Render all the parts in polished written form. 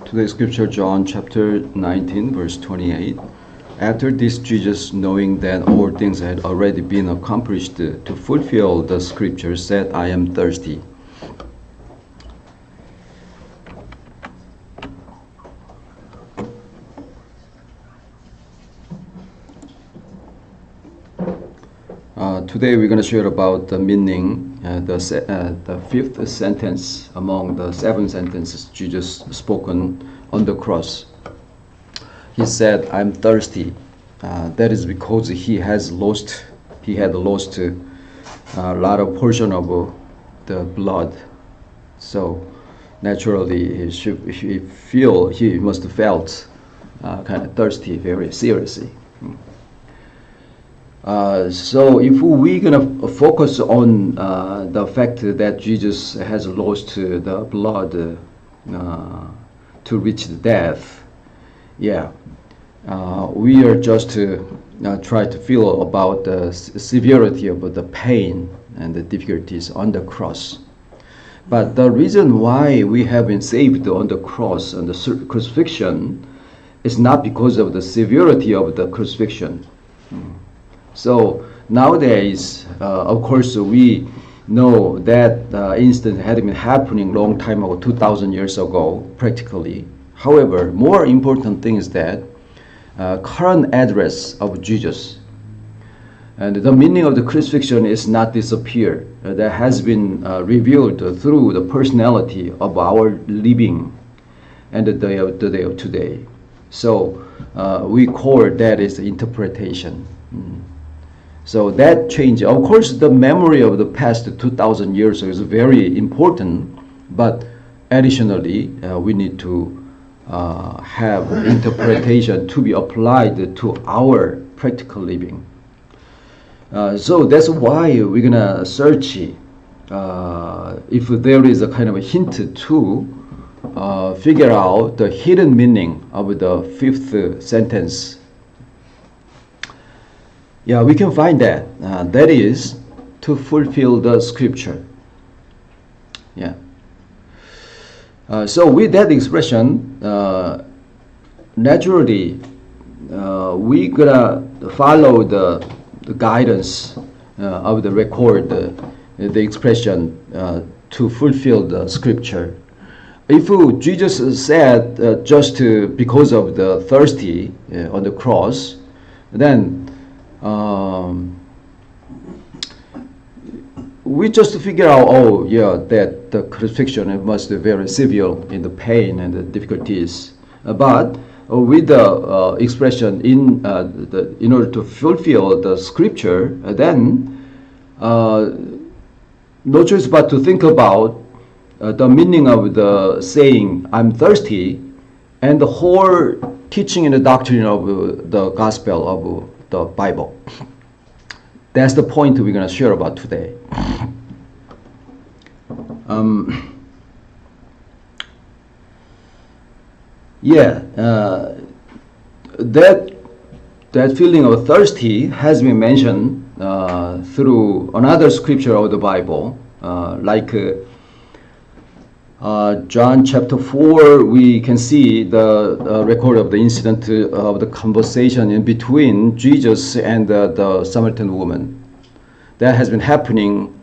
Today's scripture, John chapter 19, verse 28. After this, Jesus, knowing that all things had already been accomplished to fulfill the scripture, said, I am thirsty. Today we're going to share about the meaning, the fifth sentence among the 7 sentences Jesus spoken on the cross. He said, "I'm thirsty." That is because he had lost a lot of portion of the blood. So naturally, he must have felt kind of thirsty, very seriously. So if we're going to focus on the fact that Jesus has lost the blood to reach the death, we are just try to feel about the severity of the pain and the difficulties on the cross. But the reason why we have been saved on the cross and the crucifixion is not because of the severity of the crucifixion. So nowadays, of course, we know that incident had been happening long time ago, 2,000 years ago, practically. However, more important thing is that current address of Jesus and the meaning of the crucifixion is not disappeared. That has been revealed through the personality of our living and the day of today. So we call that is interpretation. So that change, of course, the memory of the past 2,000 years is very important, but additionally, we need to have interpretation to be applied to our practical living. So that's why we're gonna search if there is a kind of a hint to figure out the hidden meaning of the 5th sentence. We can find that. That is to fulfill the scripture. So with that expression, naturally, we gonna follow the guidance of the record, the expression to fulfill the scripture. If Jesus said just because of the thirsty on the cross, then we just figure out, that the crucifixion must be very severe in the pain and the difficulties. But with the expression in order to fulfill the scripture, then no choice but to think about the meaning of the saying, "I'm thirsty," and the whole teaching and the doctrine of the gospel of the Bible. That's the point we're going to share about today. That feeling of thirsty has been mentioned through another scripture of the Bible, like John chapter 4, we can see the record of the incident of the conversation in between Jesus and the Samaritan woman. That has been happening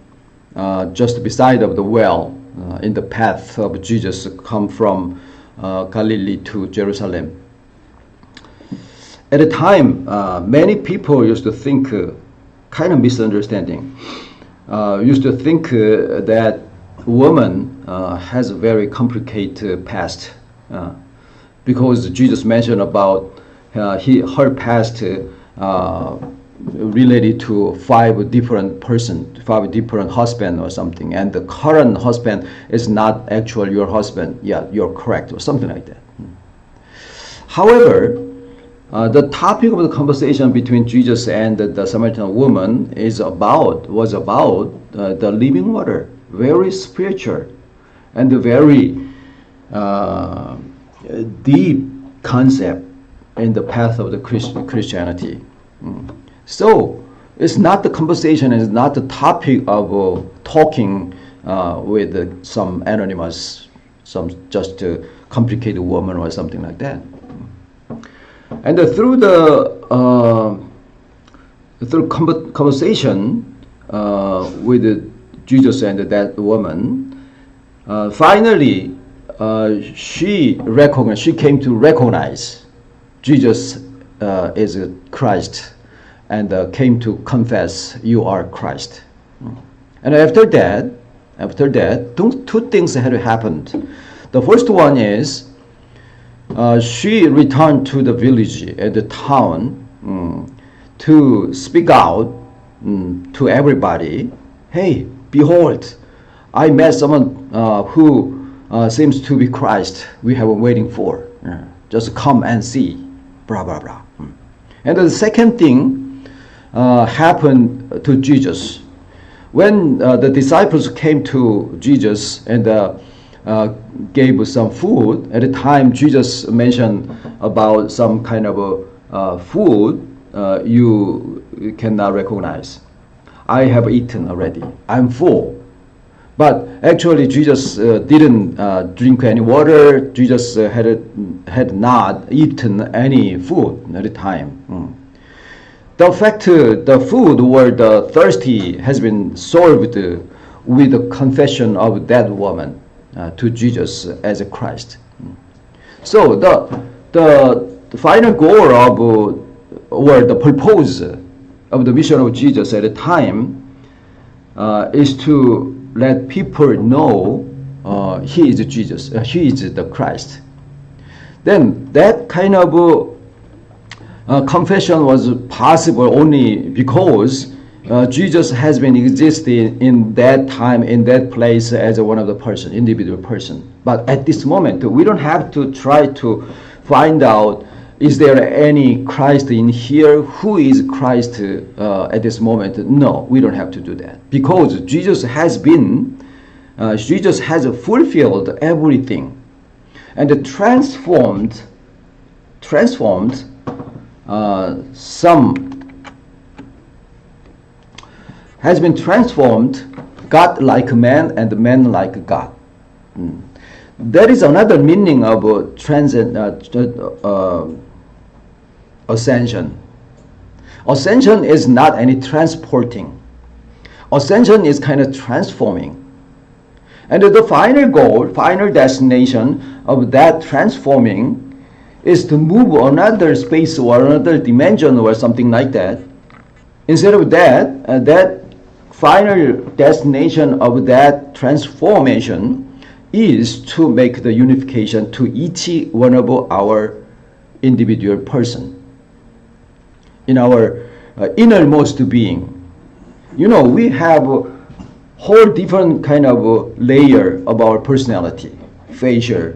just beside of the well in the path of Jesus come from Galilee to Jerusalem. At the time, many people used to think, kind of misunderstanding, used to think that woman has a very complicated past because Jesus mentioned about her past related to 5 different persons, 5 different husbands or something, and the current husband is not actually your husband. You're correct, or something like that. However, the topic of the conversation between Jesus and the Samaritan woman was about the living water, very spiritual and very deep concept in the path of the Christianity. So it's not the conversation, it's not the topic of talking with some anonymous some just complicated woman or something like that. And through conversation with Jesus and that woman, finally she came to recognize Jesus is Christ, and came to confess, "You are Christ." And after that, two things had happened. The first one is she returned to the village and the town to speak out to everybody. "Hey, behold, I met someone who seems to be Christ. We have been waiting for. Just come and see." Blah blah blah. And the second thing happened to Jesus. When the disciples came to Jesus and gave some food, at the time Jesus mentioned about some kind of food you cannot recognize. "I have eaten already. I'm full." But actually Jesus didn't drink any water. Jesus had not eaten any food at the time. The fact the food or the thirsty has been solved with the confession of that woman to Jesus as a Christ. So the final goal of or the purpose of the mission of Jesus at the time is to let people know he is Jesus, he is the Christ. Then that kind of confession was possible only because Jesus has been existing in that time, in that place as one of the person, individual person. But at this moment, we don't have to try to find out, is there any Christ in here? Who is Christ at this moment? No, we don't have to do that. Because Jesus has fulfilled everything and transformed God like man and man like God. That is another meaning of ascension. Ascension is not any transporting. Ascension is kind of transforming. And the final goal, final destination of that transforming is to move another space or another dimension or something like that. Instead of that, that final destination of that transformation is to make the unification to each one of our individual person. In our innermost being. You know, we have a whole different kind of layer of our personality. Facial,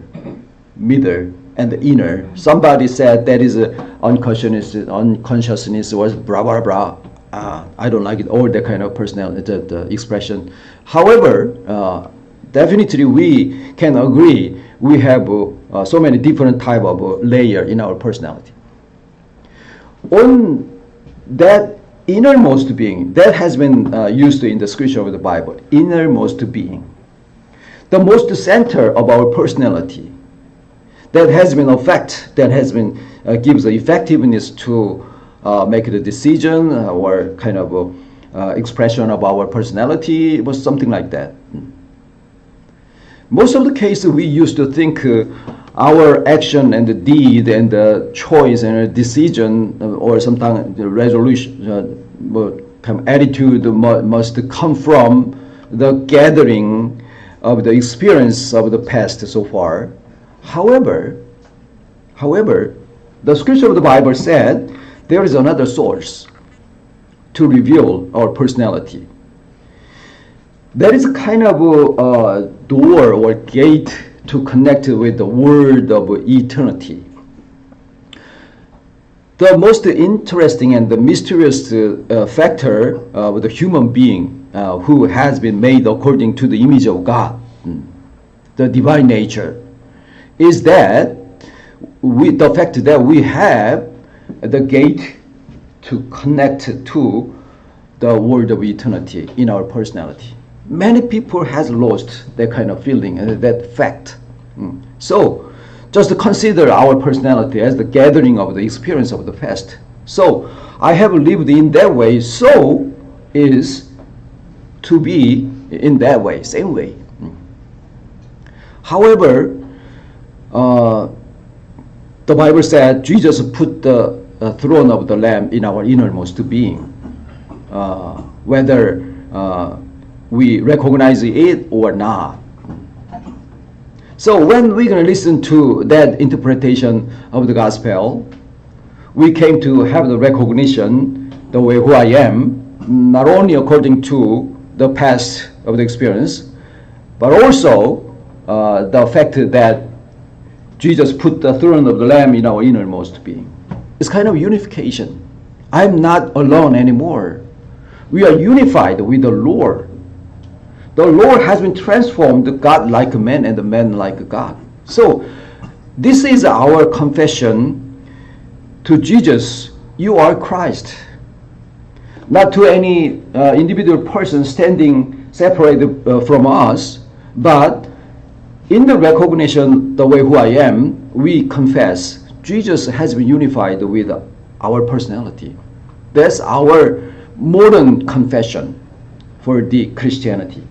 middle, and the inner. Somebody said that is unconsciousness was blah blah blah. I don't like it, all that kind of personality, the expression. However, definitely we can agree we have so many different type of layer in our personality. On that innermost being, that has been used in the scripture of the Bible, innermost being, the most center of our personality, that has been gives the effectiveness to make the decision or kind of expression of our personality. It was something like that. Most of the cases we used to think our action and the deed and the choice and the decision or sometimes the resolution attitude must come from the gathering of the experience of the past so far. However, the scripture of the Bible said there is another source to reveal our personality. That is kind of a door or gate to connect with the world of eternity. The most interesting and the mysterious factor of the human being who has been made according to the image of God, the divine nature, is that the fact that we have the gate to connect to the world of eternity in our personality. Many people has lost that kind of feeling and that fact. So just consider our personality as the gathering of the experience of the past. So I have lived in that way, so is to be in that way, same way. However, the Bible said Jesus put the throne of the Lamb in our innermost being, whether we recognize it or not. So when we're going to listen to that interpretation of the gospel, we came to have the recognition the way who I am, not only according to the past of the experience, but also the fact that Jesus put the throne of the Lamb in our innermost being. It's kind of unification. I'm not alone anymore. We are unified with the Lord. The Lord has been transformed, God like a man and the man like a God. So this is our confession to Jesus. You are Christ. Not to any individual person standing separated from us, but in the recognition the way who I am, we confess Jesus has been unified with our personality. That's our modern confession for the Christianity.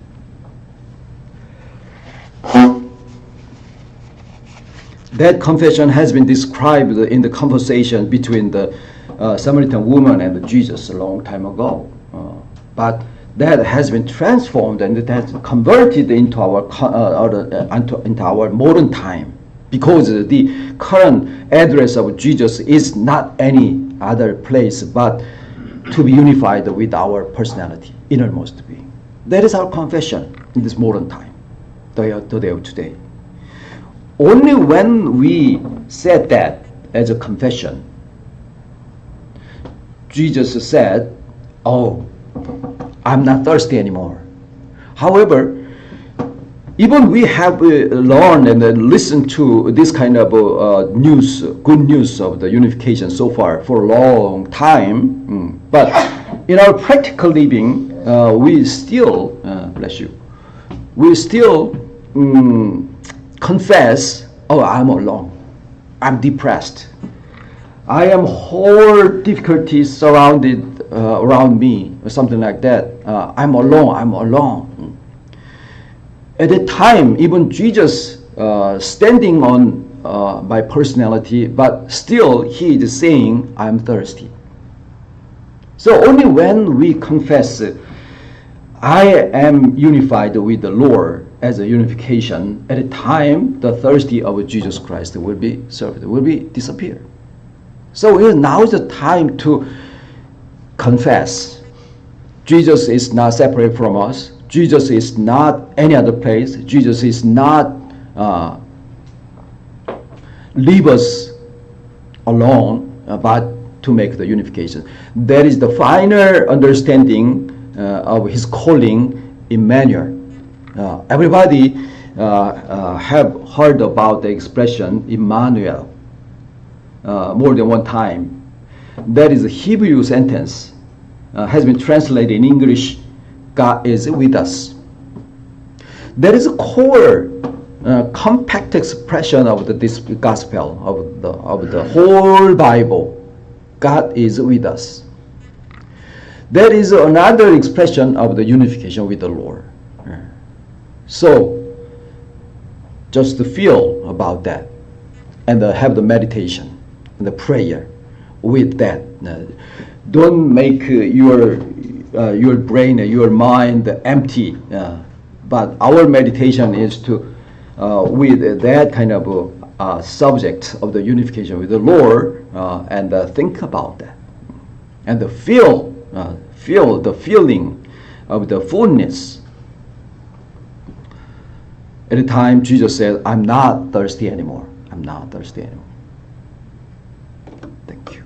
That confession has been described in the conversation between the Samaritan woman and Jesus a long time ago. But that has been transformed and it has converted into our modern time, because the current address of Jesus is not any other place but to be unified with our personality, innermost being. That is our confession in this modern time, the day of today. Only when we said that as a confession, Jesus said, "Oh, I'm not thirsty anymore." However, even we have learned and listened to this kind of news, good news of the unification so far for a long time, but in our practical living, we still, we still confess, "Oh, I'm alone. I'm depressed. I am whole difficulties surrounded around me," or something like that. I'm alone. I'm alone. At that time, even Jesus standing on my personality, but still he is saying, "I'm thirsty." So only when we confess, "I am unified with the Lord," as a unification, at a time the thirsty of Jesus Christ will be served, will be disappear. So now is the time to confess. Jesus is not separate from us. Jesus is not any other place. Jesus is not leave us alone, but to make the unification. That is the final understanding of his calling, Emmanuel. Everybody have heard about the expression Emmanuel more than one time. That is a Hebrew sentence, has been translated in English, "God is with us." That is a core, compact expression of this gospel, of the whole Bible. God is with us. That is another expression of the unification with the Lord. So, just to feel about that, and have the meditation and the prayer with that. Don't make your brain, your mind empty. But our meditation is to, with that kind of subject of the unification with the Lord, and think about that, and feel the feeling of the fullness. At the time, Jesus said, "I'm not thirsty anymore. I'm not thirsty anymore." Thank you.